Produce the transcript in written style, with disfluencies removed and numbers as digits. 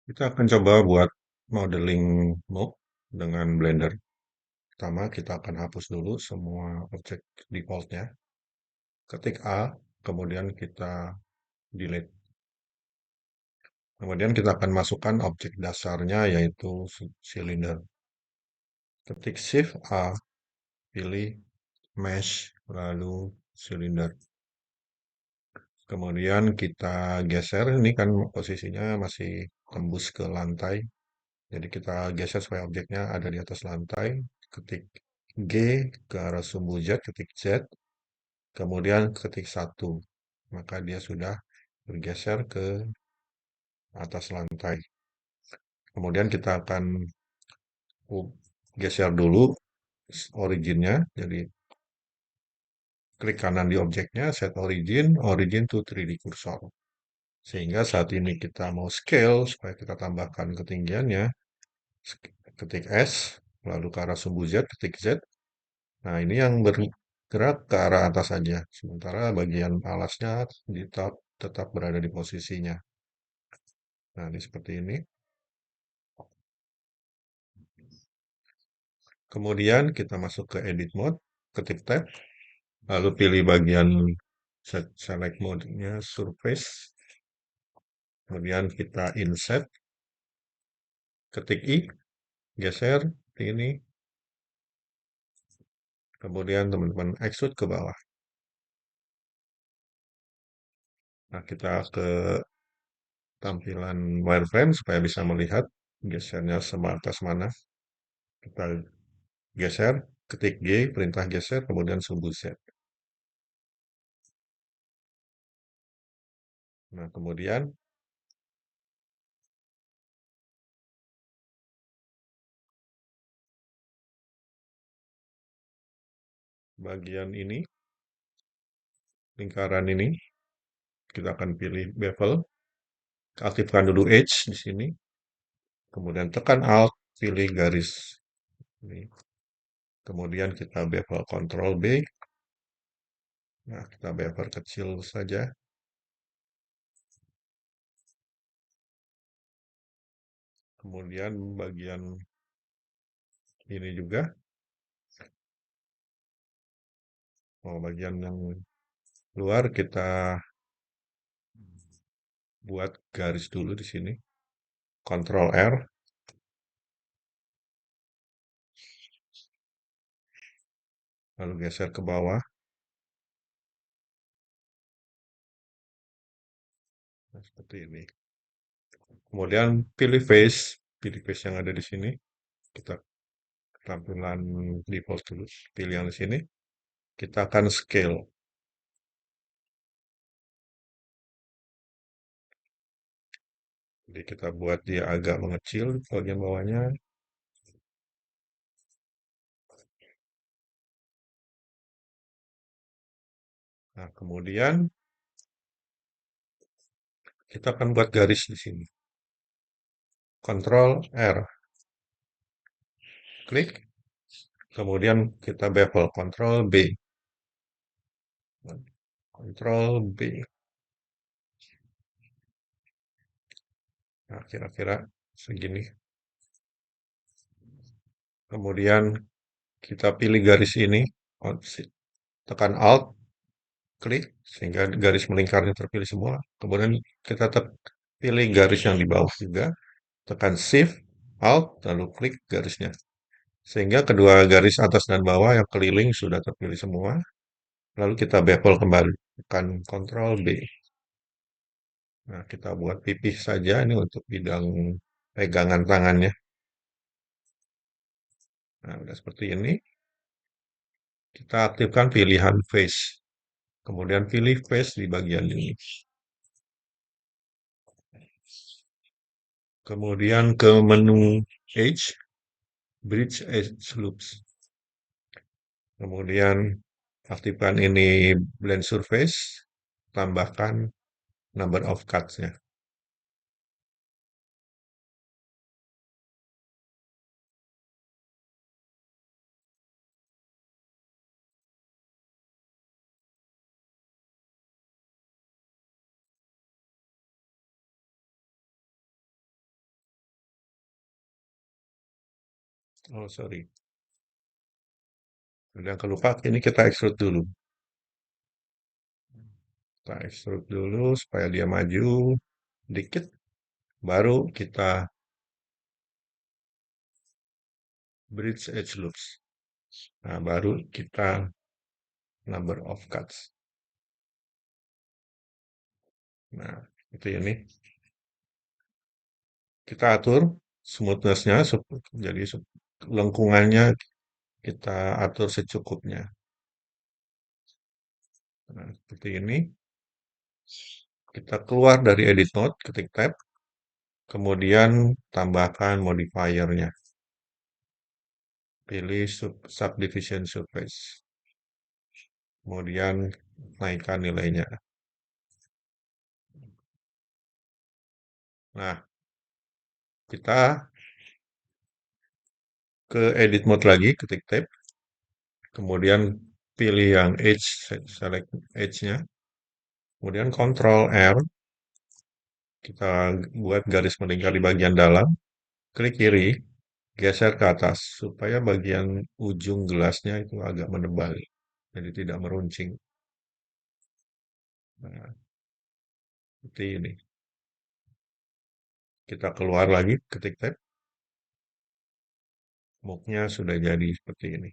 Kita akan coba buat modeling mock dengan Blender. Pertama, kita akan hapus dulu semua objek defaultnya. Ketik A, kemudian kita delete. Kemudian kita akan masukkan objek dasarnya yaitu silinder. Ketik Shift A, pilih mesh, lalu silinder. Kemudian kita geser, ini kan posisinya masih tembus ke lantai. Jadi kita geser supaya objeknya ada di atas lantai. Ketik G ke arah sumbu Z, ketik Z, kemudian ketik 1. Maka dia sudah bergeser ke atas lantai. Kemudian kita akan geser dulu originnya. Jadi klik kanan di objeknya, set origin, origin to 3D cursor. Sehingga saat ini kita mau scale supaya kita tambahkan ketinggiannya, ketik S, lalu ke arah sumbu Z, ketik Z. Nah, ini yang bergerak ke arah atas saja, sementara bagian alasnya tetap berada di posisinya. Nah, ini seperti ini. Kemudian kita masuk ke edit mode, ketik tab, lalu pilih bagian select mode-nya surface. Kemudian kita inset, ketik I, geser ini. Kemudian teman-teman extrude ke bawah. Nah, kita ke tampilan wireframe supaya bisa melihat gesernya sebatas mana. Kita geser, ketik G, perintah geser, kemudian sumbu Z. Nah, kemudian bagian ini, lingkaran ini, kita akan pilih bevel, aktifkan dulu edge di sini, kemudian tekan Alt, pilih garis. Ini. Kemudian kita bevel Ctrl B. Nah, kita bevel kecil saja. Kemudian bagian ini juga. Bagian yang luar kita buat garis dulu di sini. Ctrl R. Lalu geser ke bawah. Nah, seperti ini. Kemudian pilih face yang ada di sini. Kita tampilan default dulu, pilih yang di sini. Kita akan scale. Jadi kita buat dia agak mengecil bagian bawahnya. Nah, kemudian kita akan buat garis di sini. Ctrl R. Klik. Kemudian kita bevel. Ctrl B. Ctrl B. Nah, kira-kira segini. Kemudian kita pilih garis ini. Tekan Alt. Klik. Sehingga garis melingkarnya terpilih semua. Kemudian kita pilih garis yang di bawah juga. Tekan Shift, Alt, lalu klik garisnya. Sehingga kedua garis atas dan bawah yang keliling sudah terpilih semua. Lalu kita bevel kembali. Tekan Ctrl B. Nah, kita buat pipih saja ini untuk bidang pegangan tangannya. Nah, udah seperti ini. Kita aktifkan pilihan face. Kemudian pilih face di bagian ini. Kemudian ke menu Edge, Bridge Edge Loops. Kemudian aktifkan ini Blend Surface, tambahkan number of cuts-nya. Oh, sorry. Udah kelupa, ini kita extrude dulu. Kita extrude dulu supaya dia maju dikit, baru kita bridge edge loops. Nah, baru kita number of cuts. Nah, itu ini. Kita atur smoothness-nya, jadi lengkungannya kita atur secukupnya. Nah, seperti ini. Kita keluar dari edit mode, ketik tab, kemudian tambahkan modifiernya. Pilih subdivision surface. Kemudian naikkan nilainya. Nah, kita ke edit mode lagi, ketik tab, kemudian pilih yang edge, select edge-nya, kemudian Ctrl R, kita buat garis melingkar di bagian dalam, klik kiri, geser ke atas, supaya bagian ujung gelasnya itu agak menebal, jadi tidak meruncing. Nah, seperti ini. Kita keluar lagi, ketik tab, muknya sudah jadi seperti ini.